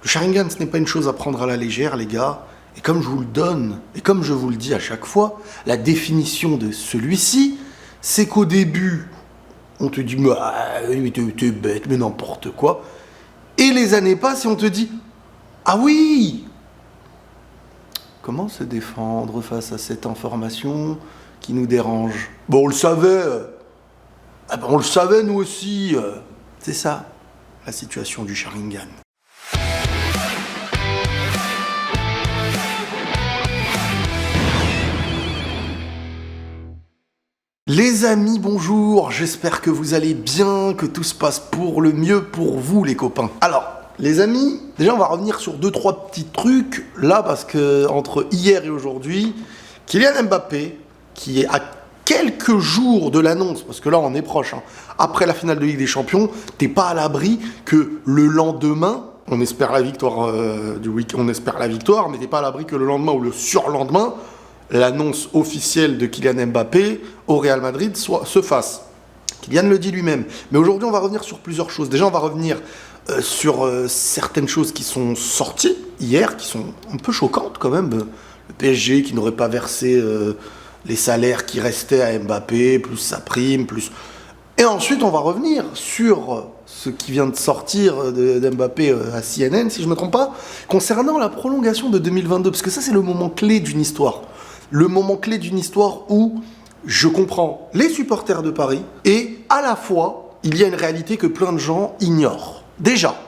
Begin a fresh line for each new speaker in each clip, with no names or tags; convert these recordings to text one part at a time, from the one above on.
Le Sharingan, ce n'est pas une chose à prendre à la légère, les gars. Et comme je vous le donne, et comme je vous le dis à chaque fois, la définition de celui-ci, c'est qu'au début, on te dit, mais t'es bête, mais n'importe quoi. Et les années passent et on te dit, ah oui! Comment se défendre face à cette information qui nous dérange? Bon, on le savait. Ah ben, on le savait, nous aussi. C'est ça, la situation du Sharingan. Les amis, bonjour, j'espère que vous allez bien, que tout se passe pour le mieux pour vous les copains. Alors, les amis, déjà on va revenir sur 2-3 petits trucs, là parce que entre hier et aujourd'hui, Kylian Mbappé, qui est à quelques jours de l'annonce, parce que là on est proche, hein, après la finale de Ligue des Champions, t'es pas à l'abri que le lendemain, on espère la victoire on espère la victoire, mais t'es pas à l'abri que le lendemain ou le surlendemain, l'annonce officielle de Kylian Mbappé au Real Madrid se fasse. Kylian le dit lui-même. Mais aujourd'hui, on va revenir sur plusieurs choses. Déjà, on va revenir sur certaines choses qui sont sorties hier, qui sont un peu choquantes quand même. Le PSG qui n'aurait pas versé les salaires qui restaient à Mbappé, plus sa prime, plus... Et ensuite, on va revenir sur ce qui vient de sortir d'Mbappé à CNN, si je ne me trompe pas, concernant la prolongation de 2022. Parce que ça, c'est le moment clé d'une histoire. Le moment clé d'une histoire où je comprends les supporters de Paris et à la fois, il y a une réalité que plein de gens ignorent. Déjà,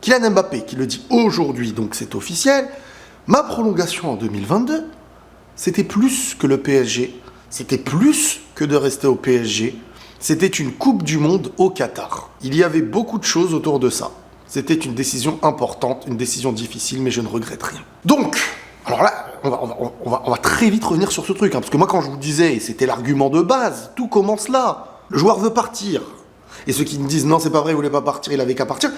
Kylian Mbappé qui le dit aujourd'hui, donc c'est officiel, ma prolongation en 2022, c'était plus que le PSG, c'était plus que de rester au PSG, c'était une Coupe du Monde au Qatar. Il y avait beaucoup de choses autour de ça. C'était une décision importante, une décision difficile, mais je ne regrette rien. Donc, alors là, on va très vite revenir sur ce truc, hein, parce que moi quand je vous disais, et c'était l'argument de base, tout commence là, le joueur veut partir. Et ceux qui me disent non c'est pas vrai, il voulait pas partir, il avait qu'à partir,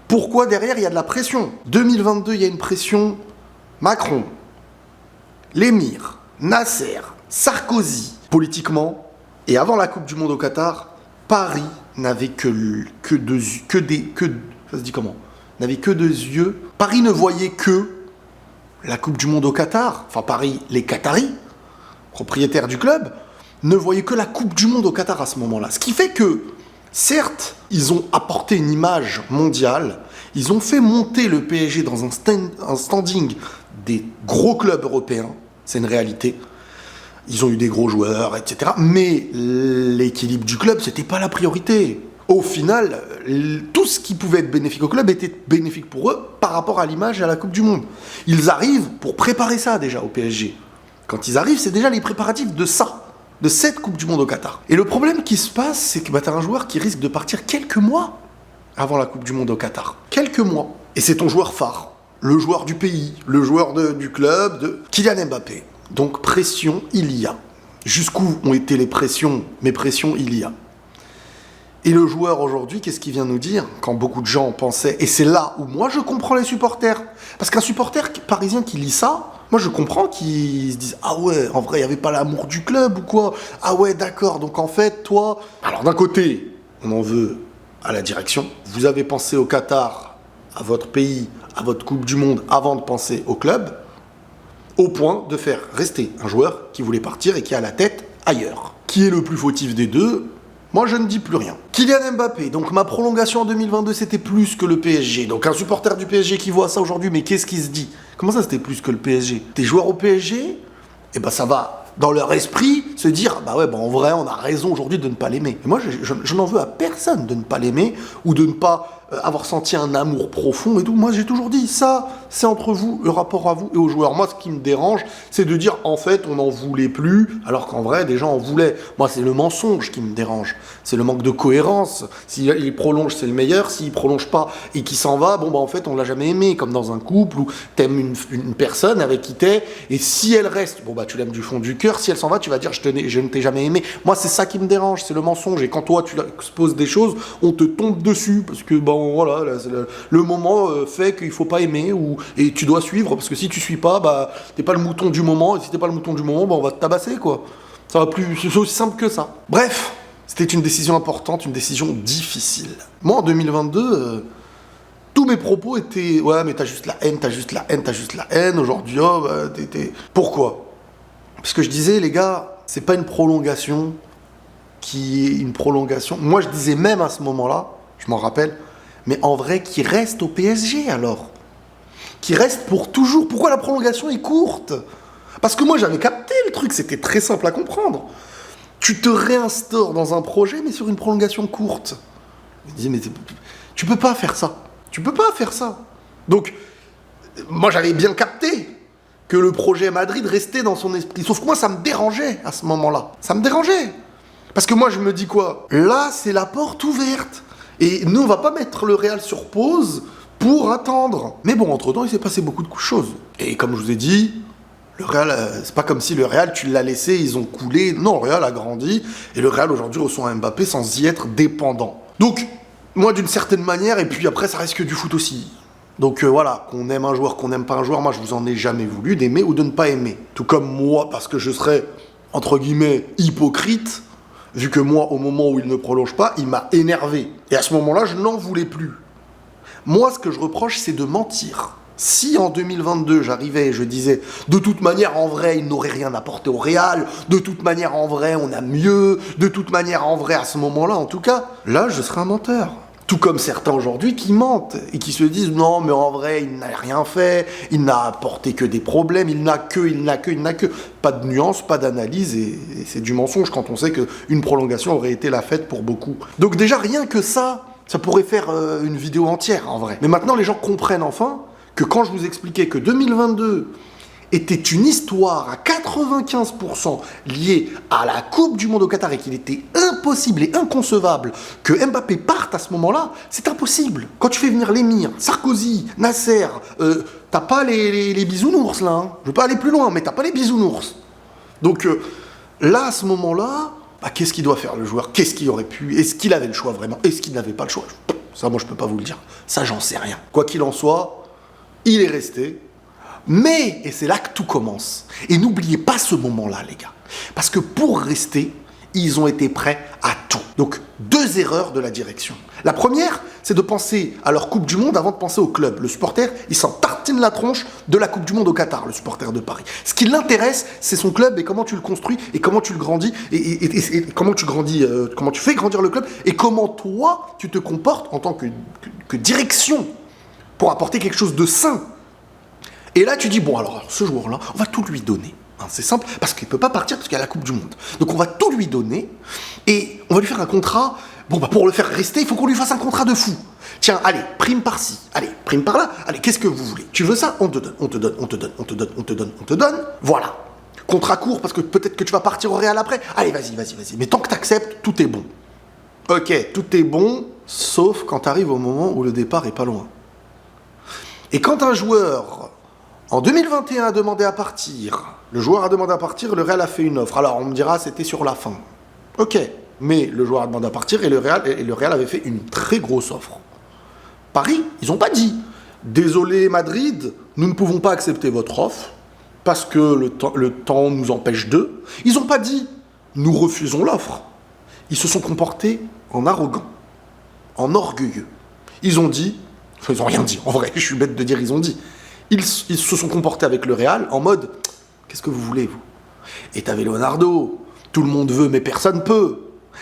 pourquoi derrière il y a de la pression? 2022, il y a une pression, Macron, l'émir, Nasser, Sarkozy, politiquement, et avant la Coupe du Monde au Qatar, Paris n'avait n'avait que deux yeux, Paris ne voyait que la Coupe du Monde au Qatar, enfin Paris, les Qataris, propriétaires du club, ne voyaient que la Coupe du Monde au Qatar à ce moment-là. Ce qui fait que, certes, ils ont apporté une image mondiale, ils ont fait monter le PSG dans un standing des gros clubs européens, c'est une réalité. Ils ont eu des gros joueurs, etc. Mais l'équilibre du club, c'était pas la priorité. Au final, tout ce qui pouvait être bénéfique au club était bénéfique pour eux par rapport à l'image et à la Coupe du Monde. Ils arrivent pour préparer ça déjà au PSG. Quand ils arrivent, c'est déjà les préparatifs de ça, de cette Coupe du Monde au Qatar. Et le problème qui se passe, c'est que t'as un joueur qui risque de partir quelques mois avant la Coupe du Monde au Qatar. Quelques mois. Et c'est ton joueur phare, le joueur du pays, le joueur du club, de Kylian Mbappé. Donc pression, il y a. Jusqu'où ont été les pressions? Mais pression, il y a. Et le joueur aujourd'hui, qu'est-ce qu'il vient nous dire? Quand beaucoup de gens pensaient, et c'est là où moi je comprends les supporters. Parce qu'un supporter parisien qui lit ça, moi je comprends qu'ils se disent « Ah ouais, en vrai, il n'y avait pas l'amour du club ou quoi? Ah ouais, d'accord, donc en fait, toi... » Alors d'un côté, on en veut à la direction. Vous avez pensé au Qatar, à votre pays, à votre Coupe du Monde, avant de penser au club, au point de faire rester un joueur qui voulait partir et qui a la tête ailleurs. Qui est le plus fautif des deux? Moi, je ne dis plus rien. Kylian Mbappé, donc ma prolongation en 2022, c'était plus que le PSG. Donc un supporter du PSG qui voit ça aujourd'hui, mais qu'est-ce qu'il se dit? Comment ça, c'était plus que le PSG? Tes joueurs au PSG, eh ben ça va, dans leur esprit, se dire, bah ouais, bah en vrai, on a raison aujourd'hui de ne pas l'aimer. Et moi, je n'en veux à personne de ne pas l'aimer, ou de ne pas avoir senti un amour profond et tout. Moi, j'ai toujours dit, ça, c'est entre vous, le rapport à vous et aux joueurs. Moi, ce qui me dérange, c'est de dire, en fait, on n'en voulait plus, alors qu'en vrai, des gens en voulaient. Moi, c'est le mensonge qui me dérange. C'est le manque de cohérence. S'il prolonge, c'est le meilleur. S'il prolonge pas et qu'il s'en va, bon, bah, en fait, on l'a jamais aimé. Comme dans un couple où t'aimes une personne avec qui t'es, et si elle reste, bon, bah, tu l'aimes du fond du cœur. Si elle s'en va, tu vas dire, je ne t'ai jamais aimé. Moi, c'est ça qui me dérange, c'est le mensonge. Et quand toi, tu exposes des choses, on te tombe dessus, parce que, bon, voilà, là, le moment fait qu'il faut pas aimer, et tu dois suivre, parce que si tu suis pas, bah, t'es pas le mouton du moment, et si t'es pas le mouton du moment, bah, on va te tabasser, quoi. Ça va plus, c'est aussi simple que ça. Bref, c'était une décision importante, une décision difficile. Moi, en 2022, Tous mes propos étaient « Ouais, mais t'as juste la haine, t'as juste la haine, t'as juste la haine. Aujourd'hui, oh, bah, Pourquoi ? Parce que je disais, les gars, c'est pas une prolongation qui est une prolongation. Moi, je disais même à ce moment-là, je m'en rappelle, mais en vrai, qui reste au PSG alors ? Qui reste pour toujours. Pourquoi la prolongation est courte ? Parce que moi, j'avais capté le truc, c'était très simple à comprendre. Tu te réinstaures dans un projet, mais sur une prolongation courte. Je me disais, mais tu peux pas faire ça. Tu peux pas faire ça. Donc, moi, j'avais bien capté que le projet Madrid restait dans son esprit. Sauf que moi, ça me dérangeait à ce moment-là. Ça me dérangeait. Parce que moi, je me dis quoi ? Là, c'est la porte ouverte. Et nous, on va pas mettre le Real sur pause pour attendre. Mais bon, entre-temps, il s'est passé beaucoup de choses. Et comme je vous ai dit, le Real, c'est pas comme si le Real, tu l'as laissé, ils ont coulé. Non, le Real a grandi. Et le Real, aujourd'hui, reçoit un Mbappé sans y être dépendant. Donc, moi, d'une certaine manière, et puis après, ça reste que du foot aussi. Donc voilà, qu'on aime un joueur, qu'on n'aime pas un joueur, moi, je vous en ai jamais voulu d'aimer ou de ne pas aimer. Tout comme moi, parce que je serais, entre guillemets, hypocrite, vu que moi, au moment où il ne prolonge pas, il m'a énervé. Et à ce moment-là, je n'en voulais plus. Moi, ce que je reproche, c'est de mentir. Si en 2022, j'arrivais et je disais « De toute manière, en vrai, il n'aurait rien apporté au Real. De toute manière, en vrai, on a mieux. De toute manière, en vrai, à ce moment-là, en tout cas, là, je serais un menteur. » Tout comme certains aujourd'hui qui mentent et qui se disent « Non, mais en vrai, il n'a rien fait. Il n'a apporté que des problèmes. Il n'a que. » Pas de nuance, pas d'analyse et c'est du mensonge quand on sait qu'une prolongation aurait été la fête pour beaucoup. Donc déjà, rien que ça pourrait faire une vidéo entière, en vrai. Mais maintenant, les gens comprennent enfin que quand je vous expliquais que 2022 était une histoire à 95% liée à la Coupe du Monde au Qatar et qu'il était impossible et inconcevable que Mbappé parte à ce moment-là, c'est impossible. Quand tu fais venir l'émir, Sarkozy, Nasser, t'as pas les bisounours là, hein. Je veux pas aller plus loin, mais t'as pas les bisounours. Donc là, à ce moment-là, bah, qu'est-ce qu'il doit faire le joueur ? Qu'est-ce qu'il aurait pu ? Est-ce qu'il avait le choix vraiment ? Est-ce qu'il n'avait pas le choix ? Ça, moi, je peux pas vous le dire. Ça, j'en sais rien. Quoi qu'il en soit, il est resté. Mais, et c'est là que tout commence. Et n'oubliez pas ce moment-là, les gars. Parce que pour rester, ils ont été prêts à tout. Donc, 2 erreurs de la direction. La première, c'est de penser à leur Coupe du Monde avant de penser au club. Le supporter, il s'en tartine la tronche de la Coupe du Monde au Qatar, le supporter de Paris. Ce qui l'intéresse, c'est son club et comment tu le construis et comment tu le grandis et comment tu grandis, comment tu fais grandir le club et comment toi, tu te comportes en tant que direction pour apporter quelque chose de sain. Et là, tu dis, bon, alors, ce joueur-là, on va tout lui donner. Hein, c'est simple, parce qu'il ne peut pas partir parce qu'il y a la Coupe du Monde. Donc, on va tout lui donner et on va lui faire un contrat. Bon, bah, pour le faire rester, il faut qu'on lui fasse un contrat de fou. Tiens, allez, prime par-ci, allez, prime par-là. Allez, qu'est-ce que vous voulez ? Tu veux ça ? On te donne, on te donne, on te donne, on te donne, on te donne, on te donne. Voilà. Contrat court, parce que peut-être que tu vas partir au Real après. Allez, vas-y. Mais tant que tu acceptes, tout est bon. Ok, tout est bon, sauf quand tu arrives au moment où le départ est pas loin. Et quand un joueur, en 2021, a demandé à partir, le joueur a demandé à partir, le Real a fait une offre. Alors, on me dira, c'était sur la fin. Ok, mais le joueur a demandé à partir et le Real avait fait une très grosse offre. Paris, ils n'ont pas dit « Désolé Madrid, nous ne pouvons pas accepter votre offre parce que le temps nous empêche d'eux. » Ils n'ont pas dit « Nous refusons l'offre ». Ils se sont comportés en arrogants, en orgueilleux. Ils ont dit... Enfin, ils n'ont rien dit, en vrai, je suis bête de dire ils ont dit. Ils se sont comportés avec le Real en mode « Qu'est-ce que vous voulez, vous ?» Et t'avais Leonardo, tout le monde veut, mais personne peut.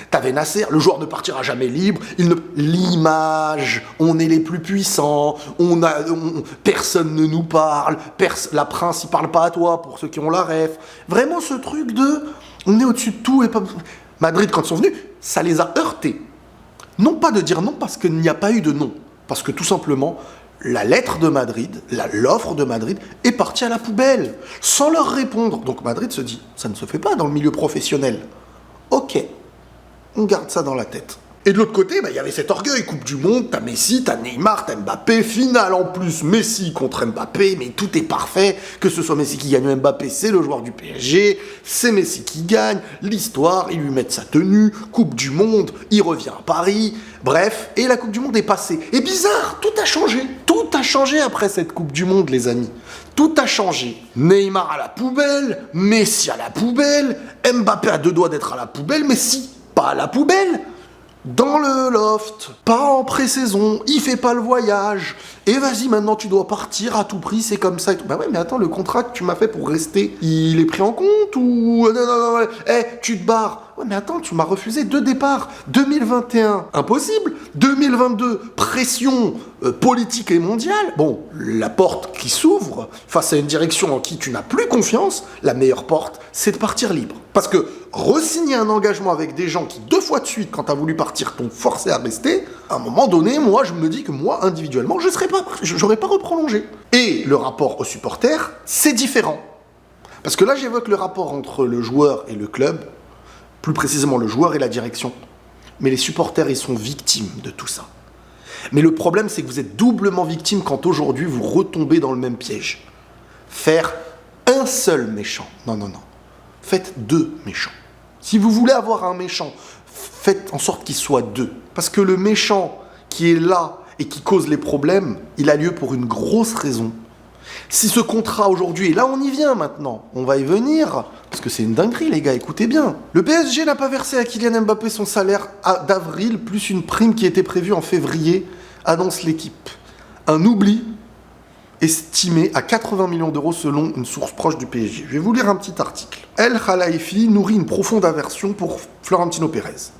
T'avais Nasser, le joueur ne partira jamais libre. L'image, on est les plus puissants, personne ne nous parle, la Prince, il parle pas à toi, pour ceux qui ont la ref. Vraiment ce truc de, on est au-dessus de tout et pas... Madrid, quand ils sont venus, ça les a heurtés. Non pas de dire non parce qu'il n'y a pas eu de non. Parce que tout simplement, la lettre de Madrid, l'offre de Madrid est partie à la poubelle, sans leur répondre. Donc Madrid se dit, ça ne se fait pas dans le milieu professionnel. Ok, on garde ça dans la tête. Et de l'autre côté, il y avait cet orgueil, Coupe du Monde, t'as Messi, t'as Neymar, t'as Mbappé, finale en plus, Messi contre Mbappé, mais tout est parfait, que ce soit Messi qui gagne ou Mbappé, c'est le joueur du PSG, c'est Messi qui gagne, l'histoire, ils lui mettent sa tenue, Coupe du Monde, il revient à Paris, bref, et la Coupe du Monde est passée. Et bizarre, tout a changé après cette Coupe du Monde, les amis. Tout a changé. Neymar à la poubelle, Messi à la poubelle, Mbappé à 2 doigts d'être à la poubelle, Messi pas à la poubelle. dans le loft, pas en pré-saison, il fait pas le voyage, et vas-y, maintenant tu dois partir à tout prix, c'est comme ça et tout. Bah ouais, mais attends, le contrat que tu m'as fait pour rester, il est pris en compte ou... Non, tu te barres. Ouais, mais attends, tu m'as refusé 2 départs. 2021, impossible. 2022, pression politique et mondiale. Bon, la porte qui s'ouvre face à une direction en qui tu n'as plus confiance, la meilleure porte, c'est de partir libre. Parce que re-signer un engagement avec des gens qui 2 fois de suite, quand t'as voulu partir, t'ont forcé à rester, à un moment donné, moi, je me dis que moi, individuellement, j'aurais pas reprolongé. Et le rapport aux supporters, c'est différent. Parce que là, j'évoque le rapport entre le joueur et le club, plus précisément le joueur et la direction. Mais les supporters, ils sont victimes de tout ça. Mais le problème, c'est que vous êtes doublement victime quand aujourd'hui, vous retombez dans le même piège. Faire un seul méchant. Non. Faites 2 méchants. Si vous voulez avoir un méchant, faites en sorte qu'il soit 2. Parce que le méchant qui est là et qui cause les problèmes, il a lieu pour une grosse raison. Si ce contrat aujourd'hui, et là on y vient maintenant, on va y venir, parce que c'est une dinguerie les gars, écoutez bien. Le PSG n'a pas versé à Kylian Mbappé son salaire d'avril, plus une prime qui était prévue en février, annonce l'équipe. Un oubli estimé à 80 millions d'euros selon une source proche du PSG. Je vais vous lire un petit article. El Khalifi nourrit une profonde aversion pour Florentino Pérez.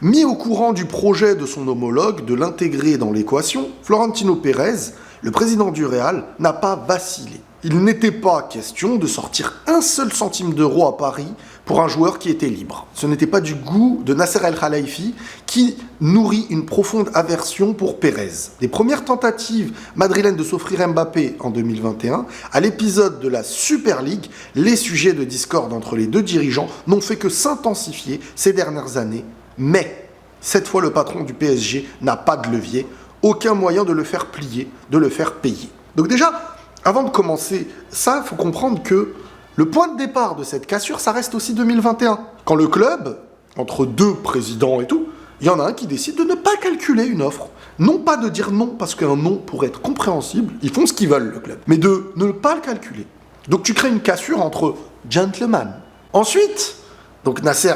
Mis au courant du projet de son homologue de l'intégrer dans l'équation, Florentino Pérez, le président du Real, n'a pas vacillé. Il n'était pas question de sortir un seul centime d'euro à Paris pour un joueur qui était libre. Ce n'était pas du goût de Nasser El Khelaïfi qui nourrit une profonde aversion pour Pérez. Les premières tentatives madrilènes de s'offrir Mbappé en 2021, à l'épisode de la Super League, les sujets de discorde entre les 2 dirigeants n'ont fait que s'intensifier ces dernières années. Mais, cette fois, le patron du PSG n'a pas de levier, aucun moyen de le faire plier, de le faire payer. Donc déjà, avant de commencer ça, il faut comprendre que le point de départ de cette cassure, ça reste aussi 2021. Quand le club, entre 2 présidents et tout, il y en a un qui décide de ne pas calculer une offre. Non pas de dire non, parce qu'un non pourrait être compréhensible, ils font ce qu'ils veulent, le club, mais de ne pas le calculer. Donc tu crées une cassure entre gentlemen. Ensuite, donc Nasser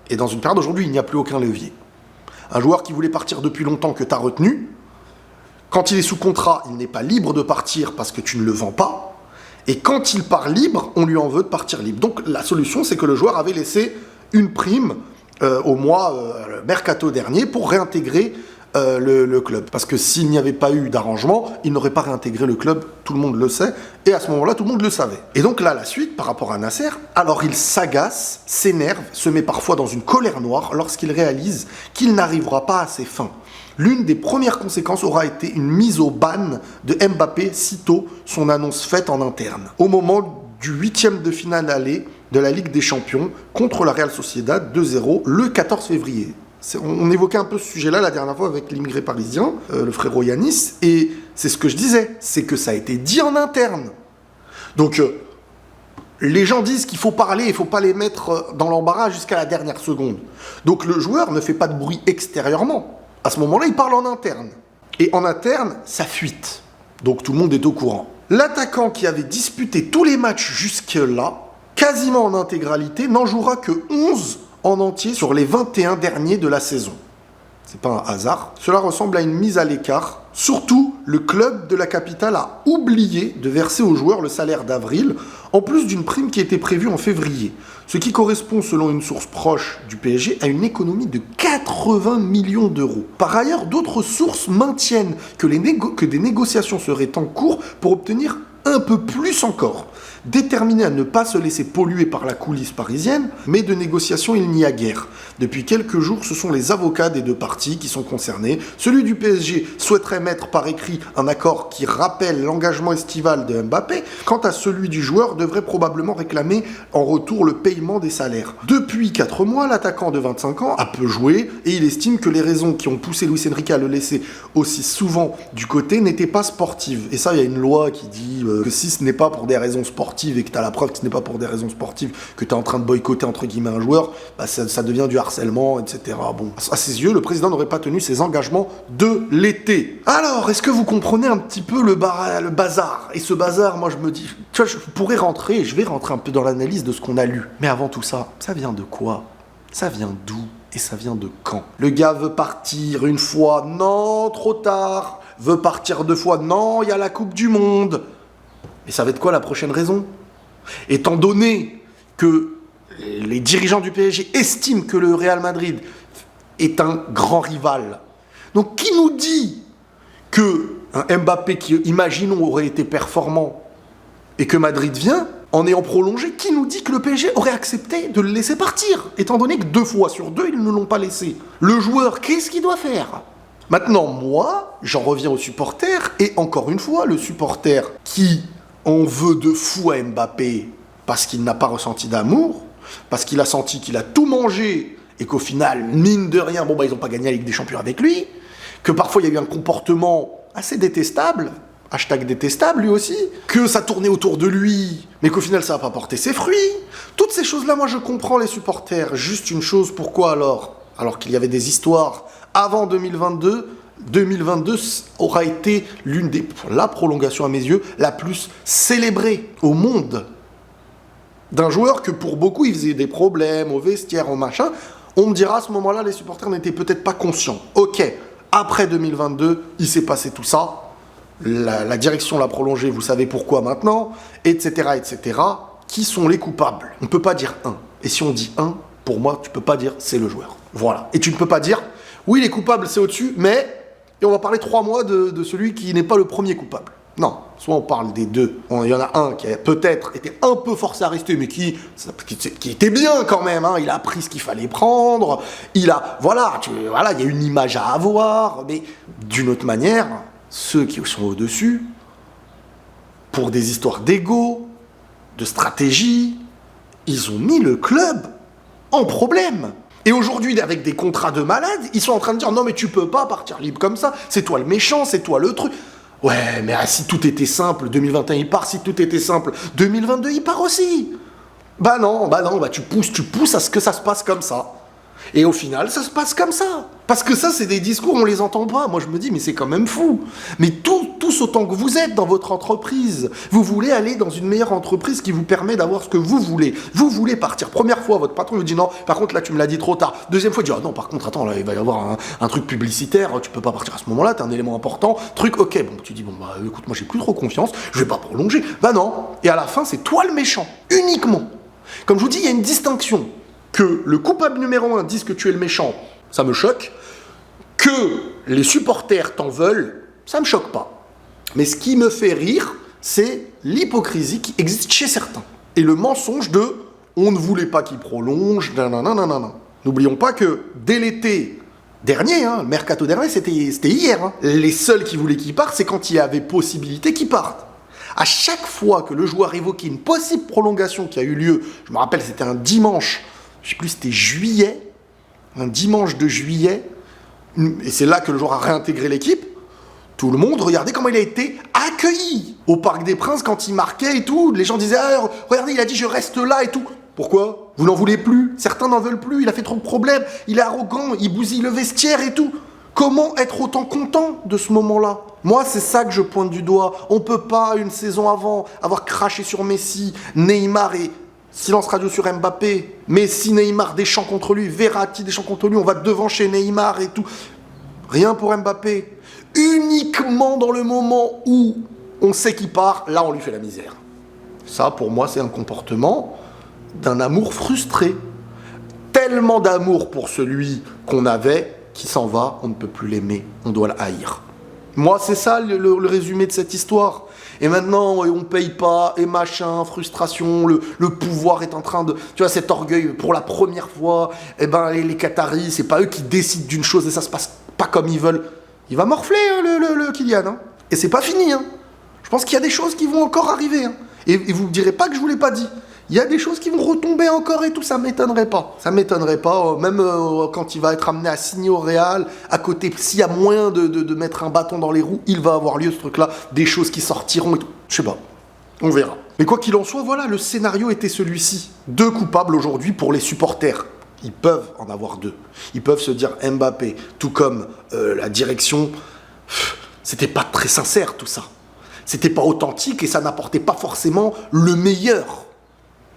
est dans une période aujourd'hui, il n'y a plus aucun levier. Un joueur qui voulait partir depuis longtemps que tu as retenu, quand il est sous contrat, il n'est pas libre de partir parce que tu ne le vends pas. Et quand il part libre, on lui en veut de partir libre. Donc la solution, c'est que le joueur avait laissé une prime au mois mercato dernier pour réintégrer le club. Parce que s'il n'y avait pas eu d'arrangement, il n'aurait pas réintégré le club, tout le monde le sait. Et à ce moment-là, tout le monde le savait. Et donc là, la suite, par rapport à Nasser, alors il s'agace, s'énerve, se met parfois dans une colère noire lorsqu'il réalise qu'il n'arrivera pas à ses fins. L'une des premières conséquences aura été une mise au ban de Mbappé sitôt son annonce faite en interne. Au moment du 8e de finale aller de la Ligue des Champions contre la Real Sociedad 2-0 le 14 février. On évoquait un peu ce sujet-là la dernière fois avec l'immigré parisien, le frérot Yanis, et c'est ce que je disais, c'est que ça a été dit en interne. Donc les gens disent qu'il faut parler, il ne faut pas les mettre dans l'embarras jusqu'à la dernière seconde. Donc le joueur ne fait pas de bruit extérieurement. À ce moment-là, il parle en interne. Et en interne, ça fuite. Donc tout le monde est au courant. L'attaquant qui avait disputé tous les matchs jusque-là, quasiment en intégralité, n'en jouera que 11 en entier sur les 21 derniers de la saison. C'est pas un hasard. Cela ressemble à une mise à l'écart. Surtout, le club de la capitale a oublié de verser aux joueurs le salaire d'avril, en plus d'une prime qui était prévue en février. Ce qui correspond, selon une source proche du PSG, à une économie de 80 millions d'euros. Par ailleurs, d'autres sources maintiennent que des négociations seraient en cours pour obtenir un peu plus encore. Déterminé à ne pas se laisser polluer par la coulisse parisienne, mais de négociations il n'y a guère. Depuis quelques jours, ce sont les avocats des 2 parties qui sont concernés. Celui du PSG souhaiterait mettre par écrit un accord qui rappelle l'engagement estival de Mbappé, quant à celui du joueur devrait probablement réclamer en retour le paiement des salaires. Depuis 4 mois, l'attaquant de 25 ans a peu joué et il estime que les raisons qui ont poussé Luis Enrique à le laisser aussi souvent du côté n'étaient pas sportives. Et ça, il y a une loi qui dit que si ce n'est pas pour des raisons sportives et que tu as la preuve que ce n'est pas pour des raisons sportives que tu es en train de boycotter entre guillemets un joueur, bah ça devient du harcèlement, etc. Bon, à ses yeux, le président n'aurait pas tenu ses engagements de l'été. Alors, est-ce que vous comprenez un petit peu le bazar? Et ce bazar, moi je me dis, tu vois, je pourrais rentrer, je vais rentrer un peu dans l'analyse de ce qu'on a lu. Mais avant tout ça, ça vient de quoi? Ça vient d'où? Et ça vient de quand? Le gars veut partir une fois, non, trop tard. Veut partir 2 fois, non, il y a la Coupe du Monde. Mais ça va être quoi la prochaine raison? Étant donné que les dirigeants du PSG estiment que le Real Madrid est un grand rival. Donc qui nous dit que un Mbappé qui, imaginons, aurait été performant et que Madrid vient, en ayant prolongé, qui nous dit que le PSG aurait accepté de le laisser partir, étant donné que 2 fois sur 2, ils ne l'ont pas laissé. Le joueur, qu'est-ce qu'il doit faire? Maintenant, moi, j'en reviens aux supporters, et encore une fois, le supporter qui en veut de fou à Mbappé parce qu'il n'a pas ressenti d'amour, parce qu'il a senti qu'il a tout mangé, et qu'au final, mine de rien, ils n'ont pas gagné la Ligue des Champions avec lui, que parfois il y a eu un comportement assez détestable, hashtag détestable lui aussi, que ça tournait autour de lui, mais qu'au final ça n'a pas porté ses fruits. Toutes ces choses-là, moi je comprends les supporters. Juste une chose, pourquoi alors qu'il y avait des histoires avant 2022, 2022 aura été la prolongation à mes yeux, la plus célébrée au monde. D'un joueur que pour beaucoup il faisait des problèmes au vestiaire, au machin. On me dira à ce moment-là, les supporters n'étaient peut-être pas conscients. Ok, après 2022, il s'est passé tout ça. La direction l'a prolongé, vous savez pourquoi maintenant, etc., etc. Qui sont les coupables? On ne peut pas dire un. Et si on dit un, pour moi, tu ne peux pas dire c'est le joueur. Voilà. Et tu ne peux pas dire, oui, les coupables, c'est au-dessus, mais... Et on va parler 3 mois de celui qui n'est pas le premier coupable. Non, soit on parle des deux. Il y en a un qui a peut-être été un peu forcé à rester, mais qui était bien quand même. Hein. Il a pris ce qu'il fallait prendre. Voilà, il y a une image à avoir. Mais d'une autre manière, ceux qui sont au-dessus, pour des histoires d'ego, de stratégie, ils ont mis le club en problème. Et aujourd'hui, avec des contrats de malades, ils sont en train de dire « Non, mais tu peux pas partir libre comme ça. C'est toi le méchant, c'est toi le truc. » Ouais, mais si tout était simple, 2021 il part, si tout était simple, 2022 il part aussi. Bah non, tu pousses à ce que ça se passe comme ça. Et au final, ça se passe comme ça. Parce que ça, c'est des discours, on les entend pas. Moi, je me dis, mais c'est quand même fou. Mais tous autant que vous êtes dans votre entreprise, vous voulez aller dans une meilleure entreprise qui vous permet d'avoir ce que vous voulez. Vous voulez partir. Première fois, votre patron vous dit non, par contre, là, tu me l'as dit trop tard. Deuxième fois, il dit, ah non, par contre, attends, là, il va y avoir un truc publicitaire, tu peux pas partir à ce moment-là, t'es un élément important. Truc, ok, bon, tu dis, bon, bah, écoute, moi, j'ai plus trop confiance, je vais pas prolonger. Bah non. Et à la fin, c'est toi le méchant. Uniquement. Comme je vous dis, il y a une distinction. Que le coupable numéro 1 dise que tu es le méchant, ça me choque. Que les supporters t'en veulent, ça me choque pas. Mais ce qui me fait rire, c'est l'hypocrisie qui existe chez certains. Et le mensonge de « on ne voulait pas qu'il prolonge », nanana. N'oublions pas que dès l'été dernier, le mercato dernier, c'était hier, les seuls qui voulaient qu'il parte, c'est quand il y avait possibilité qu'il parte. À chaque fois que le joueur évoquait une possible prolongation qui a eu lieu, je me rappelle, c'était un dimanche, je ne sais plus, c'était juillet, un dimanche de juillet, et c'est là que le joueur a réintégré l'équipe. Tout le monde, regardez comment il a été accueilli au Parc des Princes quand il marquait et tout. Les gens disaient, ah, regardez, il a dit je reste là et tout. Pourquoi? Vous n'en voulez plus? Certains n'en veulent plus, il a fait trop de problèmes, il est arrogant, il bousille le vestiaire et tout. Comment être autant content de ce moment-là? Moi, c'est ça que je pointe du doigt. On ne peut pas, une saison avant, avoir craché sur Messi, Neymar et... Silence radio sur Mbappé, Messi, Neymar, des chants contre lui, Verratti, des chants contre lui, on va devant chez Neymar et tout. Rien pour Mbappé. Uniquement dans le moment où on sait qu'il part, là on lui fait la misère. Ça, pour moi, c'est un comportement d'un amour frustré. Tellement d'amour pour celui qu'on avait, qui s'en va, on ne peut plus l'aimer, on doit le haïr. Moi, c'est ça le résumé de cette histoire. Et maintenant, on paye pas, et machin, frustration, le pouvoir est en train de... Tu vois, cet orgueil, pour la première fois, les Qataris, c'est pas eux qui décident d'une chose et ça se passe pas comme ils veulent. Il va morfler, le Kylian. Hein. Et c'est pas fini. Hein. Je pense qu'il y a des choses qui vont encore arriver. Hein. Et vous me direz pas que je vous l'ai pas dit. Il y a des choses qui vont retomber encore et tout, ça m'étonnerait pas. Ça m'étonnerait pas, même quand il va être amené à signer au Real, à côté, s'il y a moyen de mettre un bâton dans les roues, il va avoir lieu ce truc-là, des choses qui sortiront et tout. Je sais pas, on verra. Mais quoi qu'il en soit, voilà, le scénario était celui-ci. 2 coupables aujourd'hui pour les supporters. Ils peuvent en avoir 2. Ils peuvent se dire Mbappé, tout comme la direction, c'était pas très sincère tout ça. C'était pas authentique et ça n'apportait pas forcément le meilleur.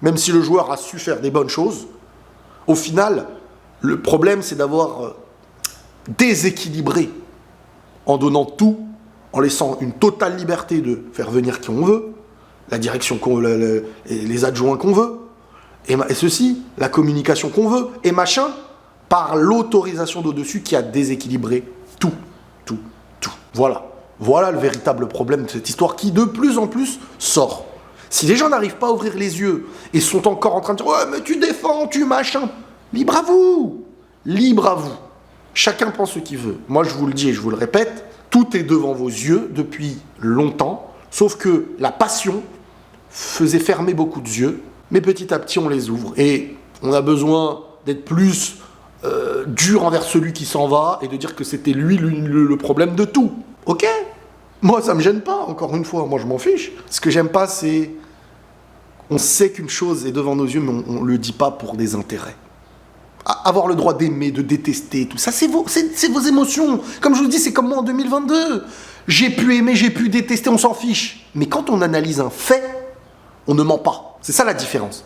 Même si le joueur a su faire des bonnes choses, au final, Le problème, c'est d'avoir déséquilibré en donnant tout, en laissant une totale liberté de faire venir qui on veut, la direction qu'on veut, les adjoints qu'on veut, et ceci, la communication qu'on veut, et machin, par l'autorisation d'au-dessus qui a déséquilibré tout. Voilà le véritable problème de cette histoire qui de plus en plus sort. Si les gens n'arrivent pas à ouvrir les yeux et sont encore en train de dire « Ouais, mais tu défends, tu machin », libre à vous. Libre à vous. Chacun pense ce qu'il veut. Moi, je vous le dis et je vous le répète, tout est devant vos yeux depuis longtemps, sauf que la passion faisait fermer beaucoup de yeux, mais petit à petit, on les ouvre. Et on a besoin d'être plus dur envers celui qui s'en va et de dire que c'était lui le problème de tout. Ok ? Moi, ça me gêne pas, encore une fois. Moi, je m'en fiche. Ce que j'aime pas, c'est... On sait qu'une chose est devant nos yeux, mais on le dit pas pour des intérêts. Avoir le droit d'aimer, de détester, tout ça, c'est vos émotions. Comme je vous le dis, c'est comme moi en 2022. J'ai pu aimer, j'ai pu détester, on s'en fiche. Mais quand on analyse un fait, on ne ment pas. C'est ça la différence.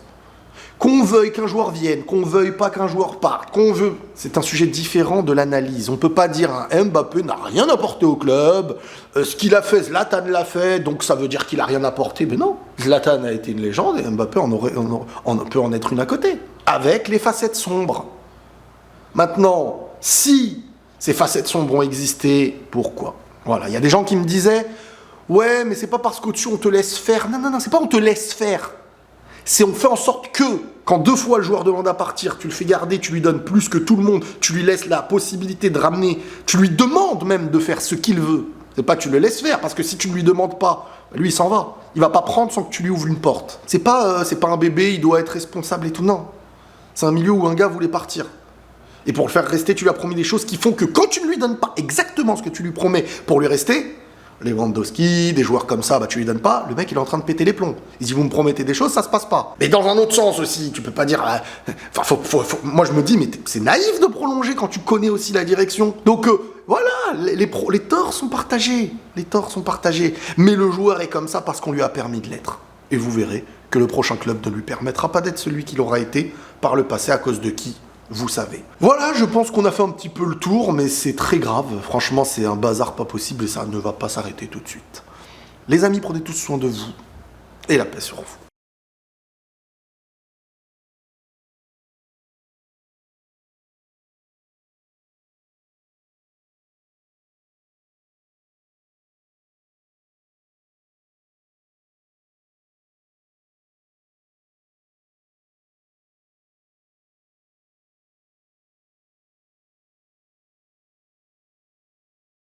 Qu'on veuille qu'un joueur vienne, qu'on veuille pas qu'un joueur parte, qu'on veut... C'est un sujet différent de l'analyse. On ne peut pas dire un Mbappé n'a rien apporté au club, ce qu'il a fait, Zlatan l'a fait, donc ça veut dire qu'il n'a rien apporté. Mais non, Zlatan a été une légende et Mbappé on peut en être une à côté. Avec les facettes sombres. Maintenant, si ces facettes sombres ont existé, pourquoi ? Voilà, il y a des gens qui me disaient « Ouais, mais c'est pas parce qu'au-dessus on te laisse faire. » Non, c'est pas on te laisse faire. C'est on fait en sorte que, quand 2 fois le joueur demande à partir, tu le fais garder, tu lui donnes plus que tout le monde, tu lui laisses la possibilité de ramener, tu lui demandes même de faire ce qu'il veut. C'est pas que tu le laisses faire, parce que si tu ne lui demandes pas, lui il s'en va. Il va pas prendre sans que tu lui ouvres une porte. C'est pas un bébé, il doit être responsable et tout, non. C'est un milieu où un gars voulait partir. Et pour le faire rester, tu lui as promis des choses qui font que quand tu ne lui donnes pas exactement ce que tu lui promets pour lui rester, Lewandowski, des joueurs comme ça, bah tu lui donnes pas, le mec il est en train de péter les plombs. Il dit vous me promettez des choses, ça se passe pas. Mais dans un autre sens aussi, tu peux pas dire... moi je me dis, mais c'est naïf de prolonger quand tu connais aussi la direction. Donc voilà, les torts sont partagés. Les torts sont partagés. Mais le joueur est comme ça parce qu'on lui a permis de l'être. Et vous verrez que le prochain club ne lui permettra pas d'être celui qu'il aura été par le passé à cause de qui vous savez. Voilà, je pense qu'on a fait un petit peu le tour, mais c'est très grave. Franchement, c'est un bazar pas possible et ça ne va pas s'arrêter tout de suite. Les amis, prenez tous soin de vous et la paix sur vous.